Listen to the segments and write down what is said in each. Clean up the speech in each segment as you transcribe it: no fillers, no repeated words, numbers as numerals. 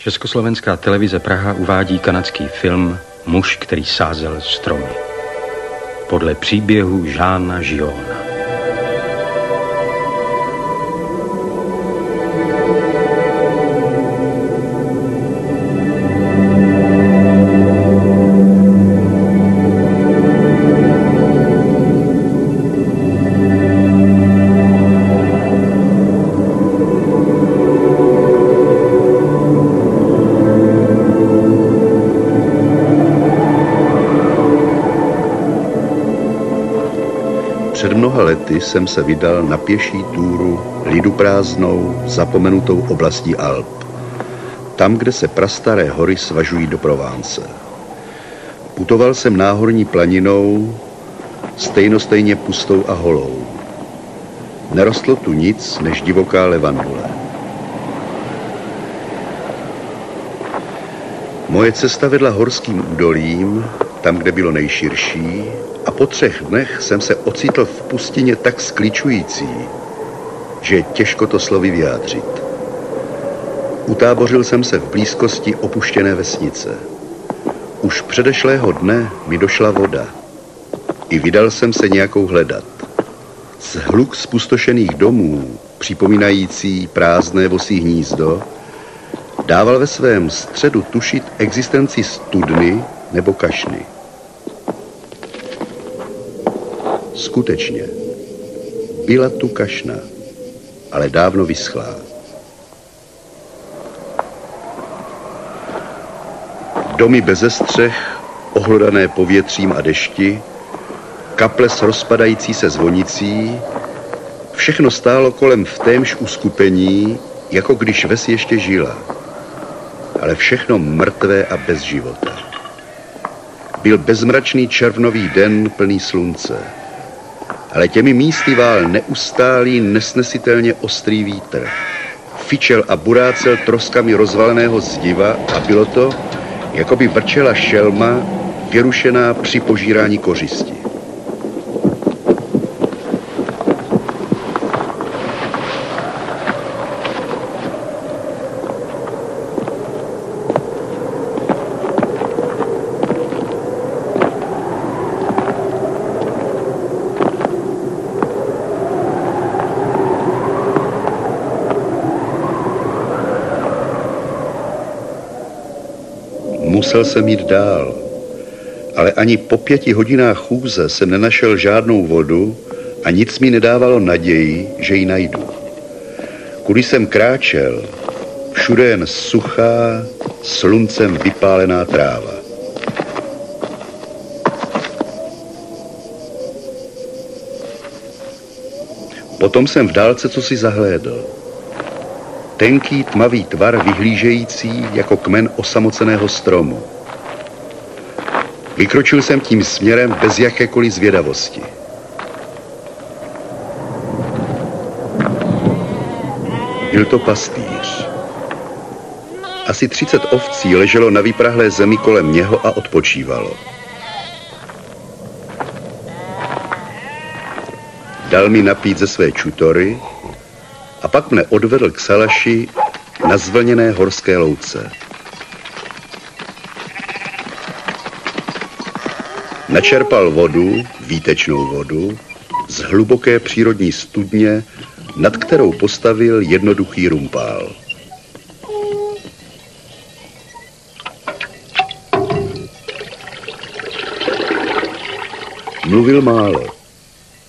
Československá televize Praha uvádí kanadský film Muž, který sázel stromy. Podle příběhu Žána Žiona. Před mnoha lety jsem se vydal na pěší túru liduprázdnou, zapomenutou oblastí Alp. Tam, kde se prastaré hory svažují do Provence. Putoval jsem náhorní planinou, stejně pustou a holou. Nerostlo tu nic než divoká levandule. Moje cesta vedla horským údolím, tam, kde bylo nejširší, a po 3 dnech jsem se ocitl v pustině tak skličující, že je těžko to slovy vyjádřit. Utábořil jsem se v blízkosti opuštěné vesnice. Už předešlého dne mi došla voda. I vydal jsem se nějakou hledat. Hluk zpustošených domů, připomínající prázdné vosí hnízdo, dával ve svém středu tušit existenci studny nebo kašny. Skutečně, byla tu kašna, ale dávno vyschlá. Domy beze střech, ohlodané povětřím a dešti, kaple s rozpadající se zvonicí, všechno stálo kolem v témž uskupení, jako když ves ještě žila. Ale všechno mrtvé a bez života. Byl bezmračný červnový den plný slunce. Ale těmi místy vál neustálý, nesnesitelně ostrý vítr. Fičel a burácel troskami rozvaleného zdiva a bylo to, jako by vrčela šelma, vyrušená při požírání kořisti. Musel jsem jít dál, ale ani po 5 hodinách chůze jsem nenašel žádnou vodu a nic mi nedávalo naději, že ji najdu. Kudy jsem kráčel, všude jen suchá, sluncem vypálená tráva. Potom jsem v dálce cosi zahlédl. Tenký tmavý tvar vyhlížející jako kmen osamoceného stromu. Vykročil jsem tím směrem bez jakékoliv zvědavosti. Byl to pastýř. Asi 30 ovcí leželo na vyprahlé zemi kolem něho a odpočívalo. Dal mi napít ze své čutory a pak mne odvedl k salaši na zvlněné horské louce. Načerpal vodu, výtečnou vodu, z hluboké přírodní studně, nad kterou postavil jednoduchý rumpál. Mluvil málo,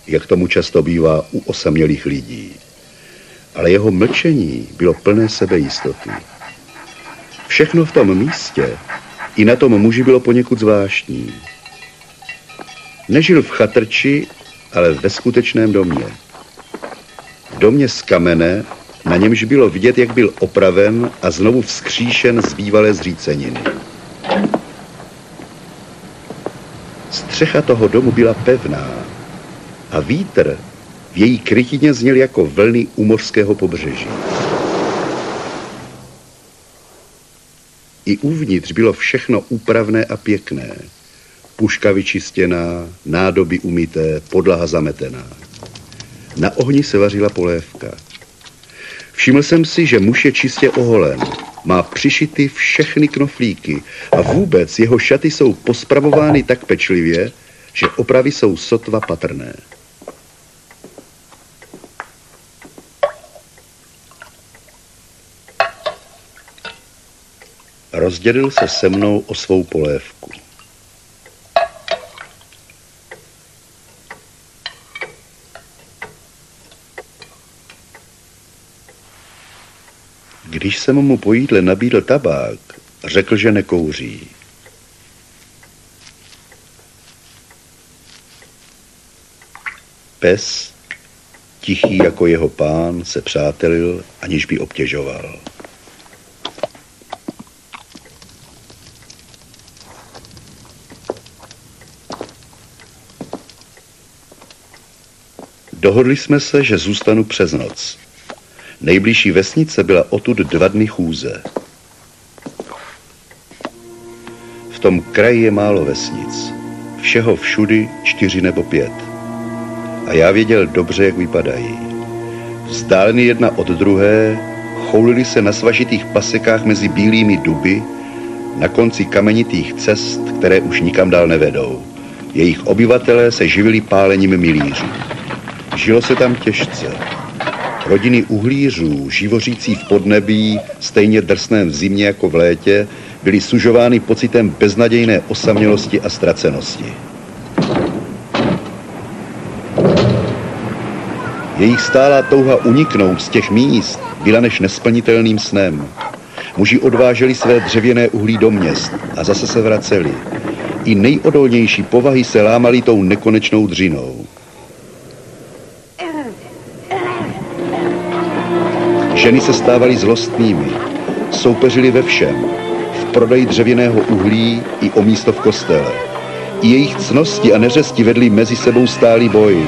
jak tomu často bývá u osamělých lidí. Ale jeho mlčení bylo plné sebejistoty. Všechno v tom místě i na tom muži bylo poněkud zvláštní. Nežil v chatrči, ale ve skutečném domě. V domě z kamene, na němž bylo vidět, jak byl opraven a znovu vzkříšen z bývalé zříceniny. Střecha toho domu byla pevná a vítr v její krytině zněl jako vlny u mořského pobřeží. I uvnitř bylo všechno úpravné a pěkné. Puška vyčistěná, nádoby umyté, podlaha zametená. Na ohni se vařila polévka. Všiml jsem si, že muž je čistě oholen. má přišity všechny knoflíky a vůbec jeho šaty jsou pospravovány tak pečlivě, že opravy jsou sotva patrné. Rozdělil se se mnou o svou polévku. Když jsem mu po jídle nabídl tabák, řekl, že nekouří. Pes, tichý jako jeho pán, se přátelil, aniž by obtěžoval. Dohodli jsme se, že zůstanu přes noc. Nejbližší vesnice byla odtud 2 dny chůze. V tom kraji je málo vesnic. Všeho všudy 4 nebo 5. A já věděl dobře, jak vypadají. Vzdáleny jedna od druhé, choulili se na svažitých pasekách mezi bílými duby, na konci kamenitých cest, které už nikam dál nevedou. Jejich obyvatelé se živili pálením milířů. Žilo se tam těžce. Rodiny uhlířů, živořící v podnebí, stejně drsném v zimě jako v létě, byly sužovány pocitem beznadějné osamělosti a ztracenosti. Jejich stálá touha uniknout z těch míst byla než nesplnitelným snem. Muži odváželi své dřevěné uhlí do měst a zase se vraceli. I nejodolnější povahy se lámaly tou nekonečnou dřinou. Ženy se stávaly zlostnými, soupeřily ve všem, v prodeji dřevěného uhlí i o místo v kostele. I jejich ctnosti a neřesti vedly mezi sebou stálý boj.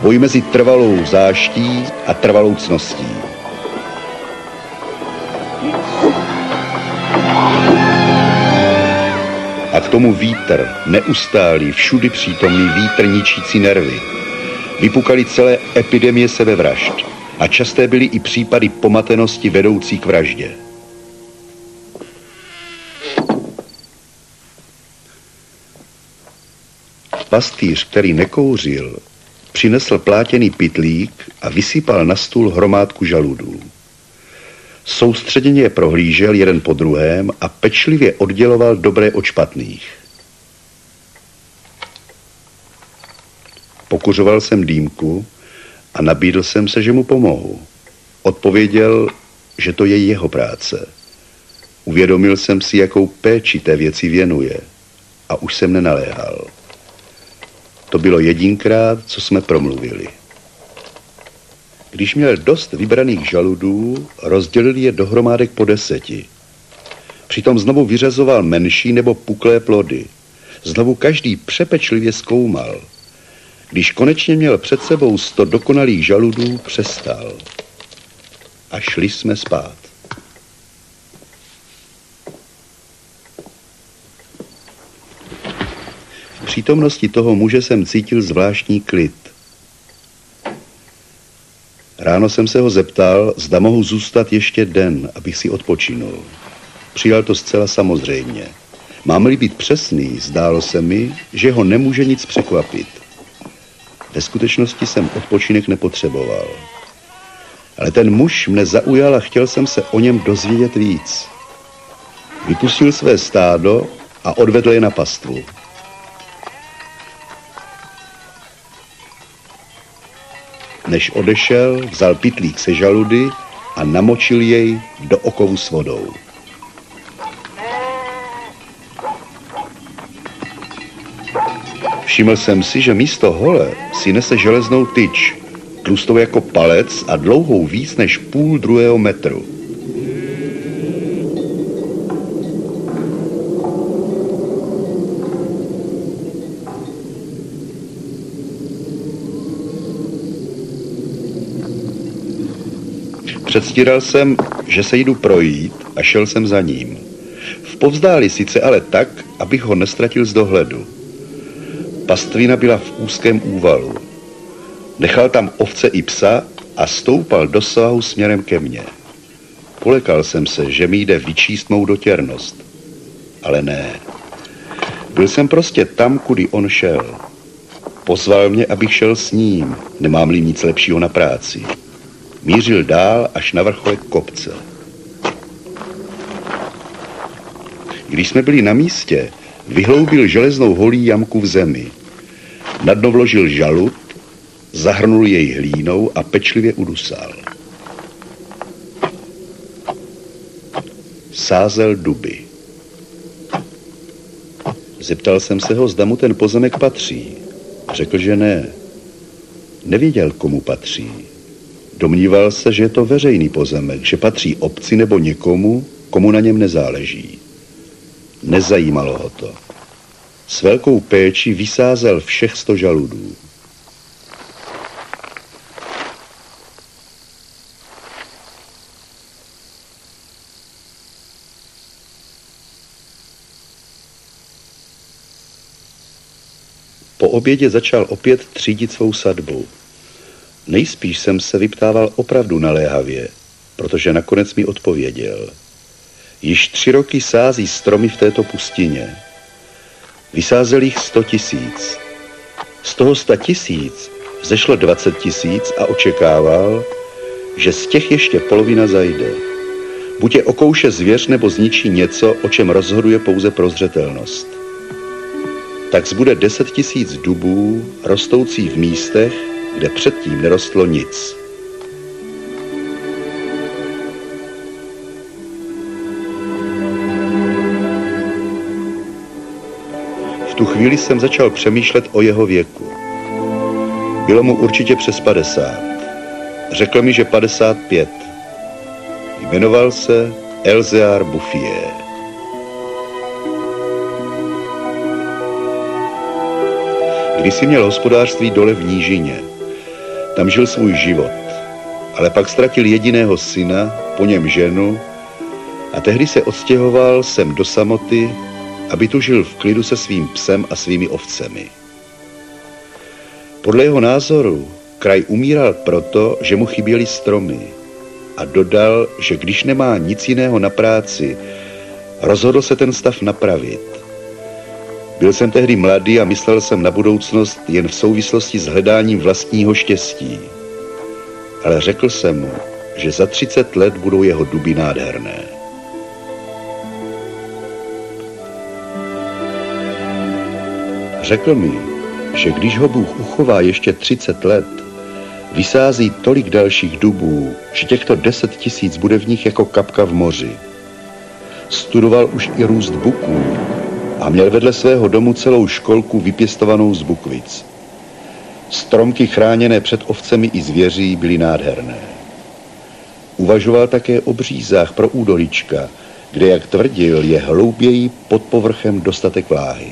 Boj mezi trvalou záští a trvalou ctností. A k tomu vítr, neustálý, všudy přítomný vítr ničící nervy. Vypukaly celé epidemie sebevražd. A časté byly i případy pomatenosti vedoucí k vraždě. Pastýř, který nekouřil, přinesl plátěný pytlík a vysypal na stůl hromádku žaludů. Soustředěně je prohlížel jeden po druhém a pečlivě odděloval dobré od špatných. Pokuřoval jsem dýmku a nabídl jsem se, že mu pomohu. Odpověděl, že to je jeho práce. Uvědomil jsem si, jakou péči té věci věnuje a už jsem nenaléhal. To bylo jedinkrát, co jsme promluvili. Když měl dost vybraných žaludů, rozdělil je do hromádek po 10. Přitom znovu vyřazoval menší nebo puklé plody. Znovu každý přepečlivě zkoumal. Když konečně měl před sebou 100 dokonalých žaludů, přestal. A šli jsme spát. V přítomnosti toho muže jsem cítil zvláštní klid. Ráno jsem se ho zeptal, zda mohu zůstat ještě den, abych si odpočinul. Přijal to zcela samozřejmě. Mám-li být přesný, zdálo se mi, že ho nemůže nic překvapit. Ve skutečnosti jsem odpočinek nepotřeboval. Ale ten muž mne zaujal a chtěl jsem se o něm dozvědět víc. Vypustil své stádo a odvedl je na pastvu. Než odešel, vzal pytlík se žaludy a namočil jej do okovu s vodou. Všiml jsem si, že místo hole si nese železnou tyč, tlustou jako palec a dlouhou víc než 0,5 metru. Předstíral jsem, že se jdu projít a šel jsem za ním. V povzdáli sice, ale tak, abych ho nestratil z dohledu. Pastvina byla v úzkém úvalu. Nechal tam ovce i psa a stoupal do svahu směrem ke mně. Polekal jsem se, že mi jde vyčíst mou dotěrnost. Ale ne. Byl jsem prostě tam, kudy on šel. Pozval mě, abych šel s ním, nemám-li nic lepšího na práci. Mířil dál až na vrcholek kopce. Když jsme byli na místě, vyhloubil železnou holí jamku v zemi. Na dno vložil žalud, zahrnul jej hlínou a pečlivě udusal. Sázel duby. Zeptal jsem se ho, zda mu ten pozemek patří. Řekl, že ne. Nevěděl, komu patří. Domníval se, že je to veřejný pozemek, že patří obci nebo někomu, komu na něm nezáleží. Nezajímalo ho to. S velkou péčí vysázel všech 100 žaludů. Po obědě začal opět třídit svou sadbu. Nejspíš jsem se vyptával opravdu naléhavě, protože nakonec mi odpověděl. Již 3 roky sází stromy v této pustině. Vysázel jich 100 000. Z toho 100 000 vzešlo 20 000 a očekával, že z těch ještě polovina zajde. Buď je okouše zvěř nebo zničí něco, o čem rozhoduje pouze prozřetelnost. Tak zbude 10 000 dubů, rostoucí v místech, kde předtím nerostlo nic. V tu chvíli jsem začal přemýšlet o jeho věku. Bylo mu určitě přes 50. Řekl mi, že 55. Jmenoval se Elzéar Bouffier. Kdysi měl hospodářství dole v nížině. Tam žil svůj život, ale pak ztratil jediného syna, po něm ženu a tehdy se odstěhoval sem do samoty, aby tu žil v klidu se svým psem a svými ovcemi. Podle jeho názoru kraj umíral proto, že mu chyběly stromy a dodal, že když nemá nic jiného na práci, rozhodl se ten stav napravit. Byl jsem tehdy mladý a myslel jsem na budoucnost jen v souvislosti s hledáním vlastního štěstí. Ale řekl jsem mu, že za 30 let budou jeho duby nádherné. Řekl mi, že když ho Bůh uchová ještě 30 let, vysází tolik dalších dubů, že těchto 10 000 bude v nich jako kapka v moři. Studoval už i růst buků a měl vedle svého domu celou školku vypěstovanou z bukvic. Stromky chráněné před ovcemi i zvěří byly nádherné. Uvažoval také o břízách pro údolíčka, kde, jak tvrdil, je hlouběji pod povrchem dostatek vláhy.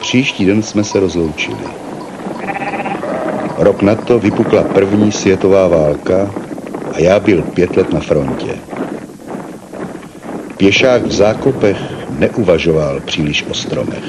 Příští den jsme se rozloučili. Rok na to vypukla první světová válka a já byl 5 let na frontě. Pěšák v zákopech neuvažoval příliš o stromech.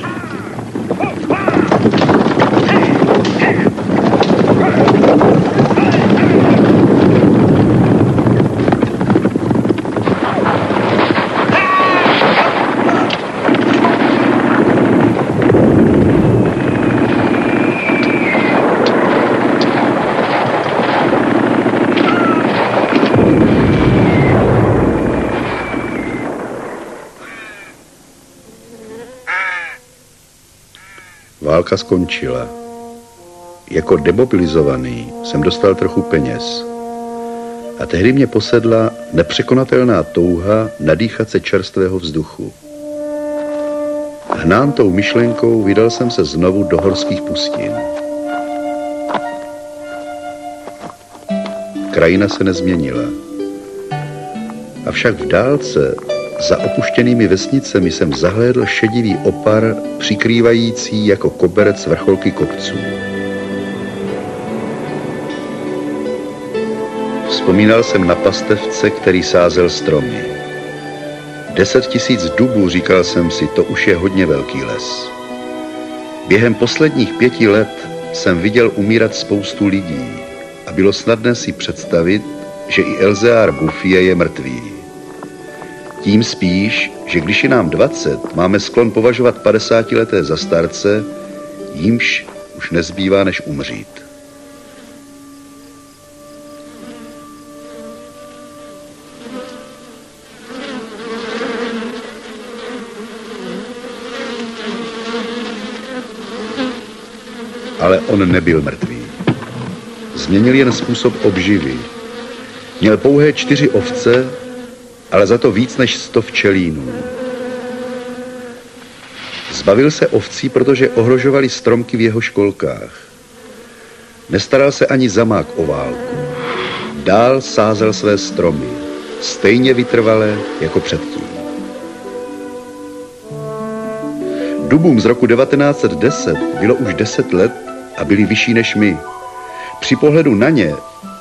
Válka skončila. Jako demobilizovaný jsem dostal trochu peněz. A tehdy mě posedla nepřekonatelná touha nadýchat se čerstvého vzduchu. Hnán tou myšlenkou vydal jsem se znovu do horských pustin. Krajina se nezměnila. Avšak v dálce za opuštěnými vesnicemi jsem zahlédl šedivý opar, přikrývající jako koberec vrcholky kopců. Vzpomínal jsem na pastevce, který sázel stromy. 10 000 dubů, říkal jsem si, to už je hodně velký les. Během posledních 5 let jsem viděl umírat spoustu lidí a bylo snadné si představit, že i Elzéar Bouffier je mrtvý. Tím spíš, že když je nám 20, máme sklon považovat 50leté za starce, jímž už nezbývá než umřít. Ale on nebyl mrtvý. Změnil jen způsob obživy. Měl pouhé 4 ovce, ale za to víc než 100 včelínů. Zbavil se ovcí, protože ohrožovali stromky v jeho školkách. Nestaral se ani za mák o válku. Dál sázel své stromy, stejně vytrvale jako předtím. Dubům z roku 1910 bylo už 10 let a byli vyšší než my. Při pohledu na ně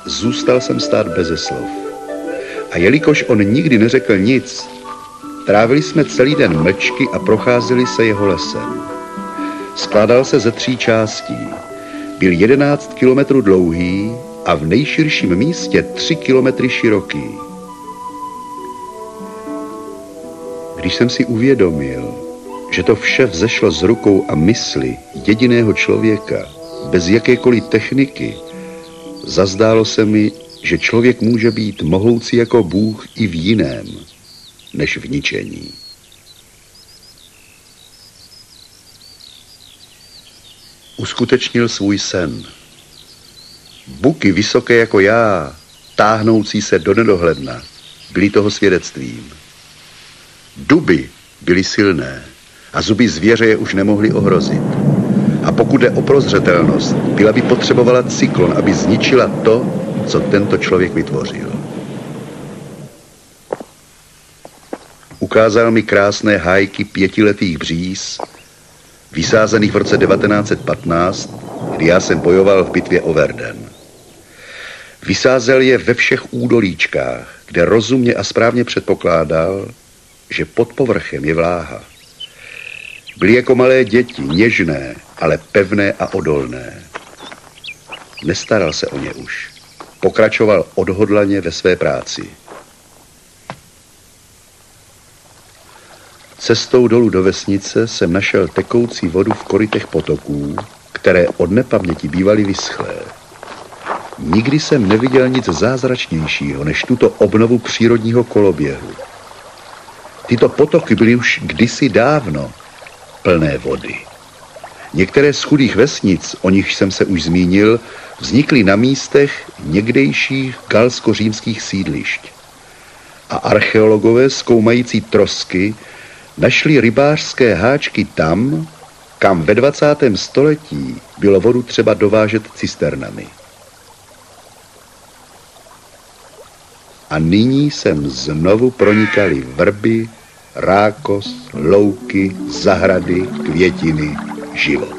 zůstal jsem stát beze slov. A jelikož on nikdy neřekl nic, trávili jsme celý den mlčky a procházeli se jeho lesem. Skládal se ze 3 částí. Byl 11 kilometrů dlouhý a v nejširším místě 3 kilometry široký. Když jsem si uvědomil, že to vše vzešlo z rukou a mysli jediného člověka, bez jakékoliv techniky, zazdálo se mi, že člověk může být mohoucí jako Bůh i v jiném, než v ničení. Uskutečnil svůj sen. Buky vysoké jako já, táhnoucí se do nedohledna, byly toho svědectvím. Duby byly silné a zuby zvěře je už nemohly ohrozit. A pokud jde o prozřetelnost, byla by potřebovala cyklon, aby zničila to, co tento člověk vytvořil. Ukázal mi krásné hájky 5letých bříz, vysázených v roce 1915, kdy já jsem bojoval v bitvě o Verden. Vysázel je ve všech údolíčkách, kde rozumně a správně předpokládal, že pod povrchem je vláha. Byly jako malé děti, něžné, ale pevné a odolné. Nestaral se o ně už. Pokračoval odhodlaně ve své práci. Cestou dolů do vesnice jsem našel tekoucí vodu v korytech potoků, které od nepaměti bývaly vyschlé. Nikdy jsem neviděl nic zázračnějšího, než tuto obnovu přírodního koloběhu. Tyto potoky byly už kdysi dávno plné vody. Některé z chudých vesnic, o nich jsem se už zmínil, vznikly na místech někdejších galsko-římských sídlišť. A archeologové zkoumající trosky našli rybářské háčky tam, kam ve 20. století bylo vodu třeba dovážet cisternami. A nyní sem znovu pronikaly vrby, rákos, louky, zahrady, květiny, život.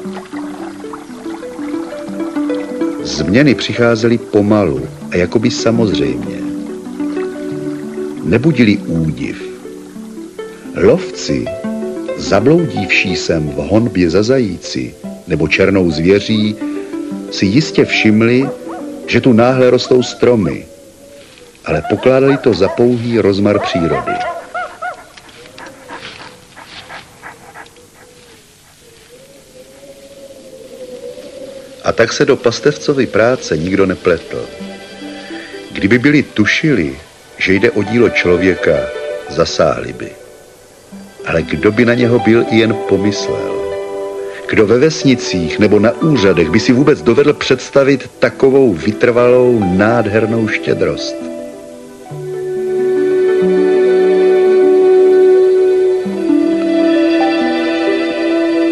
Změny přicházely pomalu a jakoby samozřejmě. Nebudili údiv. Lovci, zabloudívší sem v honbě za zajíci nebo černou zvěří, si jistě všimli, že tu náhle rostou stromy, ale pokládali to za pouhý rozmar přírody. A tak se do pastevcovy práce nikdo nepletl. Kdyby byli tušili, že jde o dílo člověka, zasáhli by. Ale kdo by na něho byl i jen pomyslel? Kdo ve vesnicích nebo na úřadech by si vůbec dovedl představit takovou vytrvalou, nádhernou štědrost?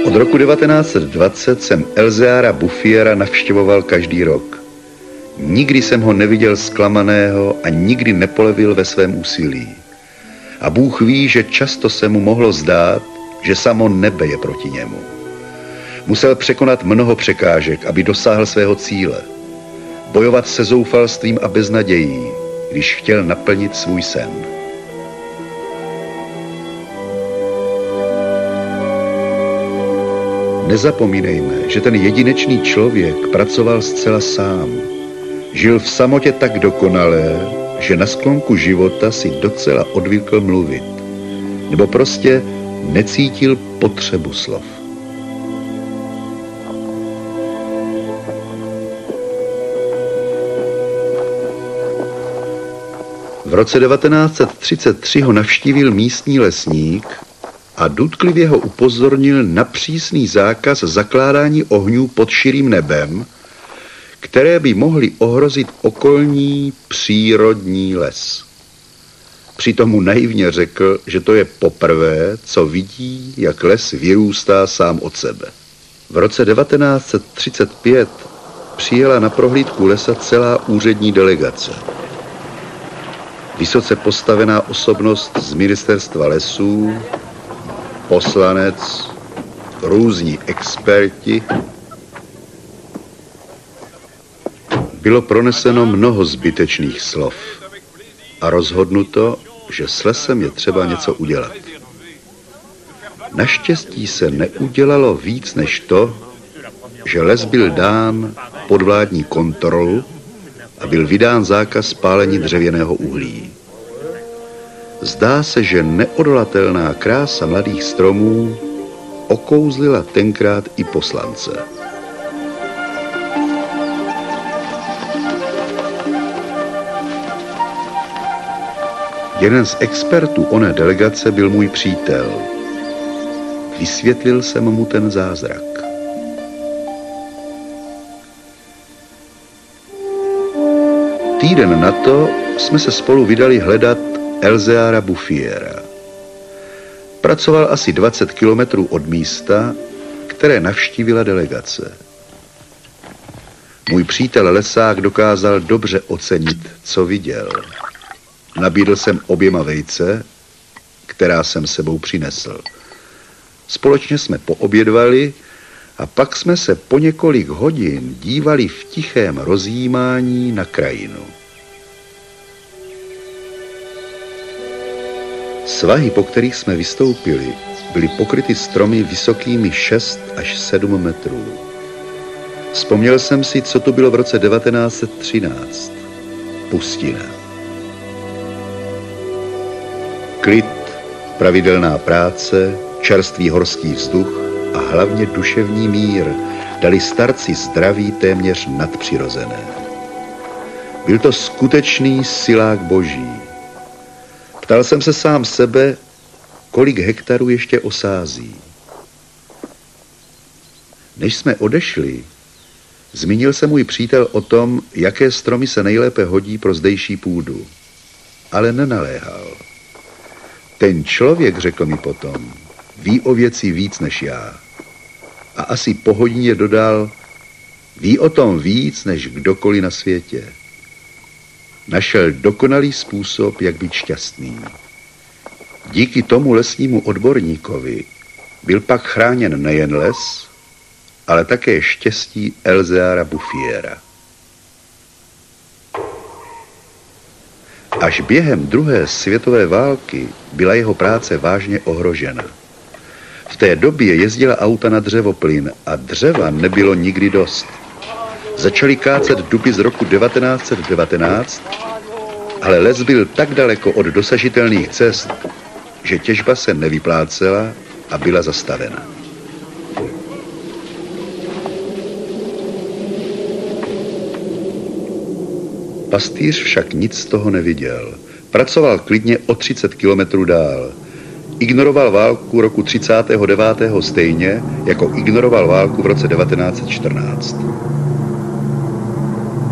Od roku 1920 jsem Elzéara Bouffiera navštěvoval každý rok. Nikdy jsem ho neviděl zklamaného a nikdy nepolevil ve svém úsilí. A Bůh ví, že často se mu mohlo zdát, že samo nebe je proti němu. Musel překonat mnoho překážek, aby dosáhl svého cíle. Bojovat se zoufalstvím a beznadějí, když chtěl naplnit svůj sen. Nezapomínejme, že ten jedinečný člověk pracoval zcela sám. Žil v samotě tak dokonale, že na sklonku života si docela odvykl mluvit. Nebo prostě necítil potřebu slov. V roce 1933 ho navštívil místní lesník a důtklivě ho upozornil na přísný zákaz zakládání ohňů pod širým nebem, které by mohly ohrozit okolní přírodní les. Přitom mu naivně řekl, že to je poprvé, co vidí, jak les vyrůstá sám od sebe. V roce 1935 přijela na prohlídku lesa celá úřední delegace. Vysoce postavená osobnost z ministerstva lesů, poslanec, různí experti. Bylo proneseno mnoho zbytečných slov a rozhodnuto, že s lesem je třeba něco udělat. Naštěstí se neudělalo víc než to, že les byl dán pod vládní kontrolu a byl vydán zákaz pálení dřevěného uhlí. Zdá se, že neodolatelná krása mladých stromů okouzlila tenkrát i poslance. Jeden z expertů oné delegace byl můj přítel. Vysvětlil jsem mu ten zázrak. Týden na to jsme se spolu vydali hledat Elzéara Bouffiera. Pracoval asi 20 kilometrů od místa, které navštívila delegace. Můj přítel lesák dokázal dobře ocenit, co viděl. Nabídl jsem oběma vejce, která jsem sebou přinesl. Společně jsme poobědvali a pak jsme se po několik hodin dívali v tichém rozjímání na krajinu. Svahy, po kterých jsme vystoupili, byly pokryty stromy vysokými 6 až 7 metrů. Vzpomněl jsem si, co to bylo v roce 1913. Pustina. Klid, pravidelná práce, čerstvý horský vzduch a hlavně duševní mír dali starci zdraví téměř nadpřirozené. Byl to skutečný silák boží. Ptal jsem se sám sebe, kolik hektarů ještě osází. Než jsme odešli, zmínil se můj přítel o tom, jaké stromy se nejlépe hodí pro zdejší půdu. Ale nenaléhal. Ten člověk, řekl mi potom, ví o věci víc než já. A asi po hodině dodal, ví o tom víc než kdokoliv na světě. Našel dokonalý způsob, jak být šťastný. Díky tomu lesnímu odborníkovi byl pak chráněn nejen les, ale také štěstí Elzéara Bouffiera. Až během druhé světové války byla jeho práce vážně ohrožena. V té době jezdila auta na dřevoplyn a dřeva nebylo nikdy dost. Začali kácet duby z roku 1919, ale les byl tak daleko od dosažitelných cest, že těžba se nevyplácela a byla zastavena. Pastýř však nic z toho neviděl. Pracoval klidně o 30 kilometrů dál. Ignoroval válku roku 39. stejně, jako ignoroval válku v roce 1914.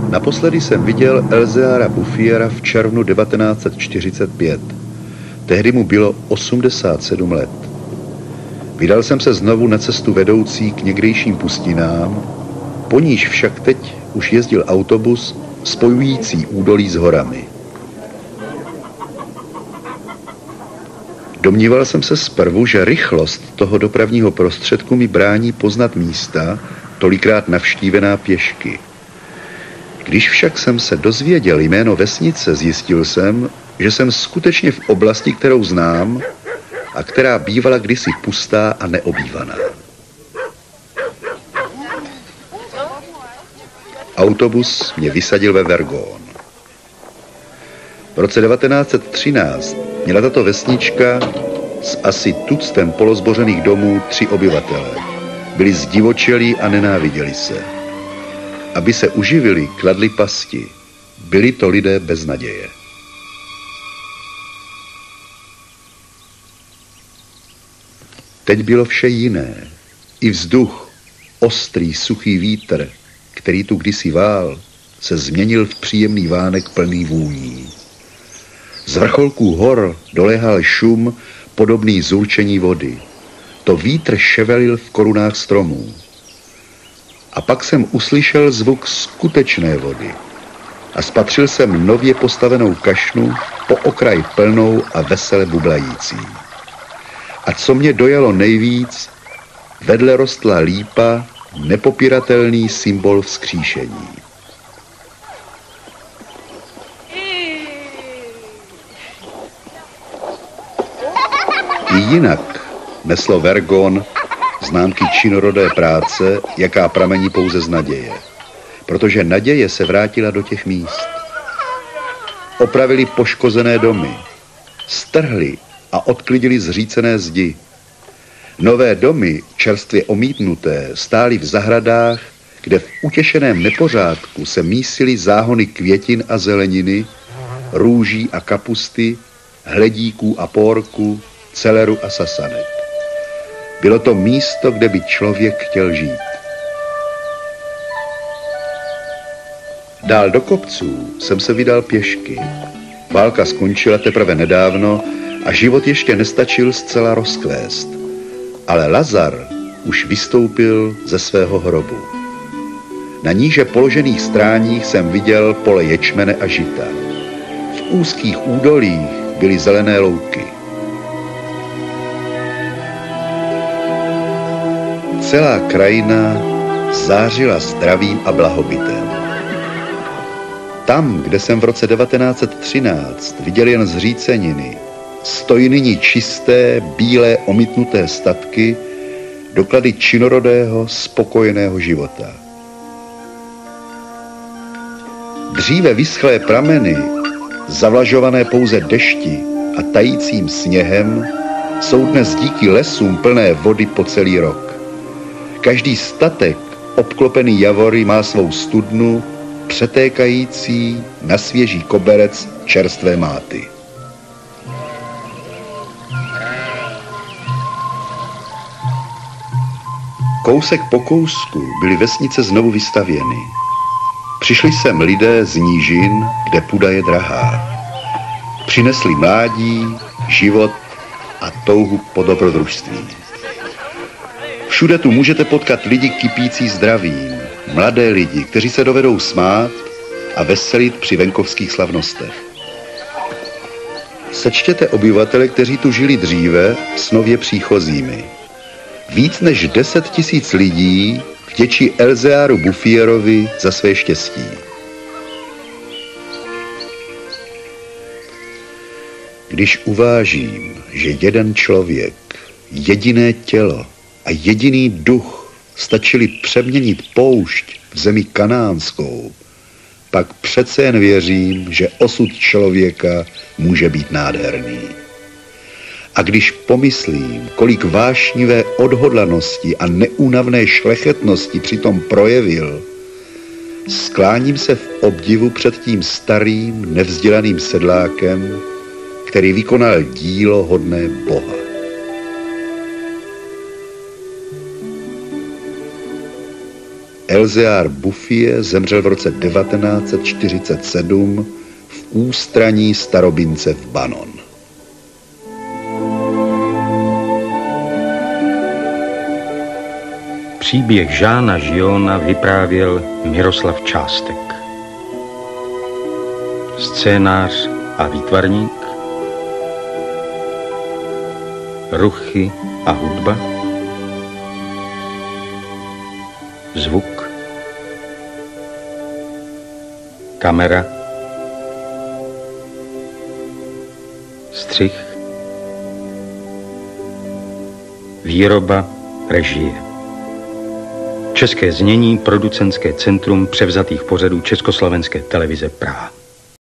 Naposledy jsem viděl Elzéara Bouffiera v červnu 1945. Tehdy mu bylo 87 let. Vydal jsem se znovu na cestu vedoucí k někdejším pustinám, po níž však teď už jezdil autobus spojující údolí s horami. Domníval jsem se zprvu, že rychlost toho dopravního prostředku mi brání poznat místa, tolikrát navštívená pěšky. Když však jsem se dozvěděl jméno vesnice, zjistil jsem, že jsem skutečně v oblasti, kterou znám a která bývala kdysi pustá a neobývaná. autobus mě vysadil ve Vergón. V roce 1913 měla tato vesnička s asi tuctem polozbořených domů 3 obyvatele. Byli zdivočelí a nenáviděli se. Aby se uživili, kladli pasti. Byli to lidé bez naděje. Teď bylo vše jiné. I vzduch, ostrý, suchý vítr, který tu kdysi vál, se změnil v příjemný vánek plný vůní. Z vrcholků hor doléhal šum podobný zurčení vody. To vítr ševelil v korunách stromů. A pak jsem uslyšel zvuk skutečné vody a spatřil jsem nově postavenou kašnu po okraj plnou a vesele bublající. A co mě dojalo nejvíc, vedle rostla lípa, nepopiratelný symbol vzkříšení. I jinak neslo Vergón známky činorodé práce, jaká pramení pouze z naděje. Protože naděje se vrátila do těch míst. Opravili poškozené domy, strhli a odklidili zřícené zdi. Nové domy, čerstvě omítnuté, stály v zahradách, kde v utěšeném nepořádku se mísily záhony květin a zeleniny, růží a kapusty, hledíků a pórku, celeru a sasanek. Bylo to místo, kde by člověk chtěl žít. Dál do kopců jsem se vydal pěšky. Válka skončila teprve nedávno a život ještě nestačil zcela rozkvést. Ale Lazar už vystoupil ze svého hrobu. Na níže položených stráních jsem viděl pole ječmene a žita. V úzkých údolích byly zelené louky. Celá krajina zářila zdravím a blahobytem. Tam, kde jsem v roce 1913 viděl jen zříceniny, stojí nyní čisté, bílé, omítnuté statky, doklady činorodého, spokojeného života. Dříve vyschlé prameny, zavlažované pouze dešti a tajícím sněhem, jsou dnes díky lesům plné vody po celý rok. Každý statek, obklopený javory, má svou studnu, přetékající na svěží koberec čerstvé máty. Kousek po kousku byly vesnice znovu vystavěny. Přišli sem lidé z nížin, kde půda je drahá. Přinesli mládí, život a touhu po dobrodružství. Všude tu můžete potkat lidi kypící zdravím, mladé lidi, kteří se dovedou smát a veselit při venkovských slavnostech. Sečtěte obyvatele, kteří tu žili dříve, s nově příchozími. Víc než 10 000 lidí vděčí Elzéaru Bouffierovi za své štěstí. Když uvážím, že jeden člověk, jediné tělo a jediný duch stačili přeměnit poušť v zemi kanánskou, pak přece jen věřím, že osud člověka může být nádherný. A když pomyslím, kolik vášnivé odhodlanosti a neúnavné šlechetnosti přitom projevil, skláním se v obdivu před tím starým, nevzdělaným sedlákem, který vykonal dílo hodné Boha. Elzéar Bouffier zemřel v roce 1947 v ústraní starobince v Banon. Příběh Žána Žiona vyprávěl Miroslav Částek. Scénář a výtvarník, ruchy a hudba, zvuk, kamera, střih, výroba, režie. České znění, producentské centrum převzatých pořadů Československé televize Praha.